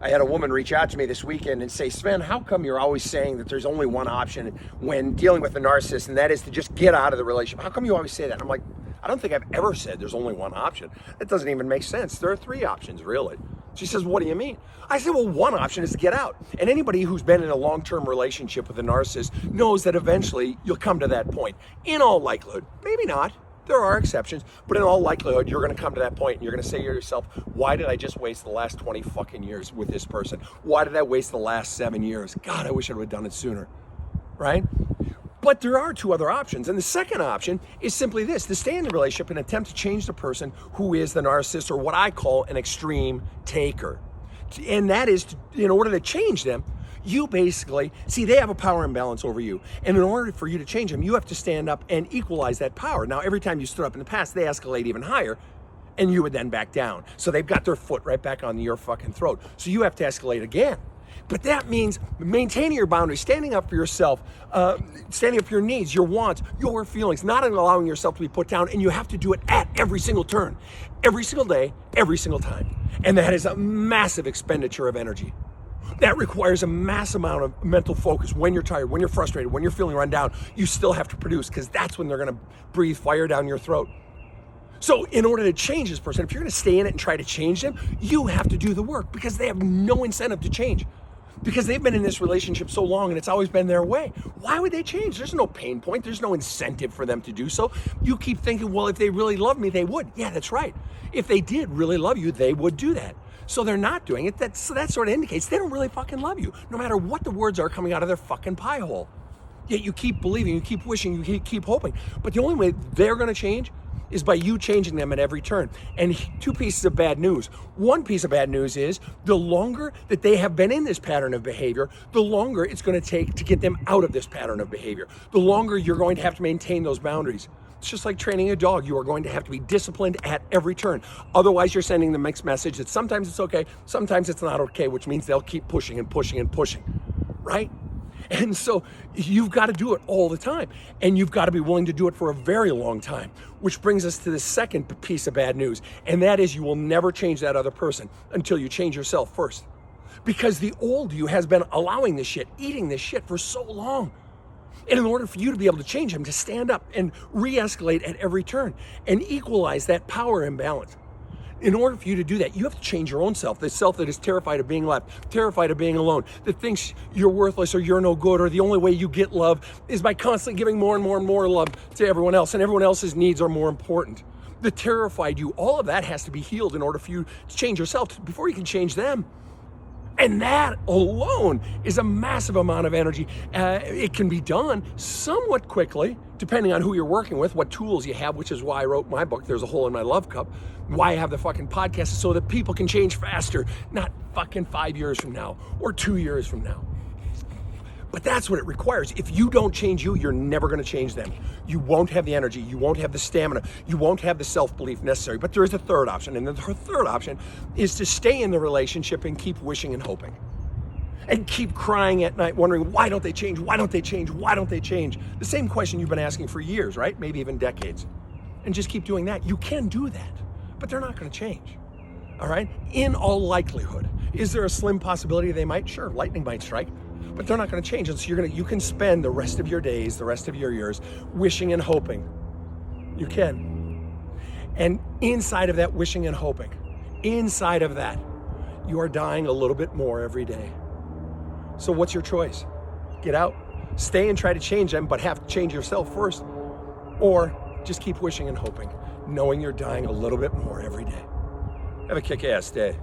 I had a woman reach out to me this weekend and say, Sven, how come you're always saying that there's only one option when dealing with a narcissist, and that is to just get out of the relationship? How come you always say that? I'm like, I don't think I've ever said there's only one option. That doesn't even make sense. There are three options, really. She says, what do you mean? I said, well, one option is to get out. And anybody who's been in a long-term relationship with a narcissist knows that eventually you'll come to that point. In all likelihood, maybe not. There are exceptions, but in all likelihood, you're going to come to that point and you're going to say to yourself, why did I just waste the last 20 fucking years with this person? Why did I waste the last 7 years? God, I wish I would have done it sooner, right? But there are two other options. And the second option is simply this, to stay in the relationship and attempt to change the person who is the narcissist, or what I call an extreme taker. And that is, in order to change them, you basically, see, they have a power imbalance over you. And in order for you to change them, you have to stand up and equalize that power. Now, every time you stood up in the past, they escalate even higher, and you would then back down. So they've got their foot right back on your fucking throat. So you have to escalate again. But that means maintaining your boundaries, standing up for yourself, standing up for your needs, your wants, your feelings, not allowing yourself to be put down. And you have to do it at every single turn, every single day, every single time. And that is a massive expenditure of energy. That requires a mass amount of mental focus. When you're tired, when you're frustrated, when you're feeling run down, you still have to produce, because that's when they're going to breathe fire down your throat. So in order to change this person, if you're going to stay in it and try to change them, you have to do the work, because they have no incentive to change. Because they've been in this relationship so long and it's always been their way. Why would they change? There's no pain point. There's no incentive for them to do so. You keep thinking, well, if they really love me, they would. Yeah, that's right. If they did really love you, they would do that. So they're not doing it. That sort of indicates they don't really fucking love you, no matter what the words are coming out of their fucking pie hole. Yet you keep believing, you keep wishing, you keep hoping. But the only way they're going to change is by you changing them at every turn. And two pieces of bad news. One piece of bad news is the longer that they have been in this pattern of behavior, the longer it's going to take to get them out of this pattern of behavior. The longer you're going to have to maintain those boundaries. It's just like training a dog. You are going to have to be disciplined at every turn. Otherwise, you're sending the mixed message that sometimes it's okay, sometimes it's not okay, which means they'll keep pushing and pushing and pushing, right? And so you've got to do it all the time. And you've got to be willing to do it for a very long time, which brings us to the second piece of bad news. And that is, you will never change that other person until you change yourself first. Because the old you has been allowing this shit, eating this shit for so long. And in order for you to be able to change him, to stand up and re-escalate at every turn and equalize that power imbalance, in order for you to do that, you have to change your own self, the self that is terrified of being left, terrified of being alone, that thinks you're worthless or you're no good, or the only way you get love is by constantly giving more and more and more love to everyone else, and everyone else's needs are more important. The terrified you, all of that has to be healed in order for you to change yourself before you can change them. And that alone is a massive amount of energy. It can be done somewhat quickly, depending on who you're working with, what tools you have, which is why I wrote my book, There's a Hole in My Love Cup. Why I have the fucking podcast is so that people can change faster, not fucking 5 years from now or 2 years from now. But that's what it requires. If you don't change you, you're never going to change them. You won't have the energy. You won't have the stamina. You won't have the self-belief necessary. But there is a third option. And the third option is to stay in the relationship and keep wishing and hoping. And keep crying at night, wondering, why don't they change? Why don't they change? Why don't they change? The same question you've been asking for years, right? Maybe even decades. And just keep doing that. You can do that, but they're not going to change. All right? In all likelihood. Is there a slim possibility they might? Sure, lightning might strike. But they're not going to change. And so you can spend the rest of your days, the rest of your years, wishing and hoping. You can. And inside of that wishing and hoping, inside of that, you are dying a little bit more every day. So what's your choice? Get out, stay and try to change them, but have to change yourself first. Or just keep wishing and hoping, knowing you're dying a little bit more every day. Have a kick-ass day.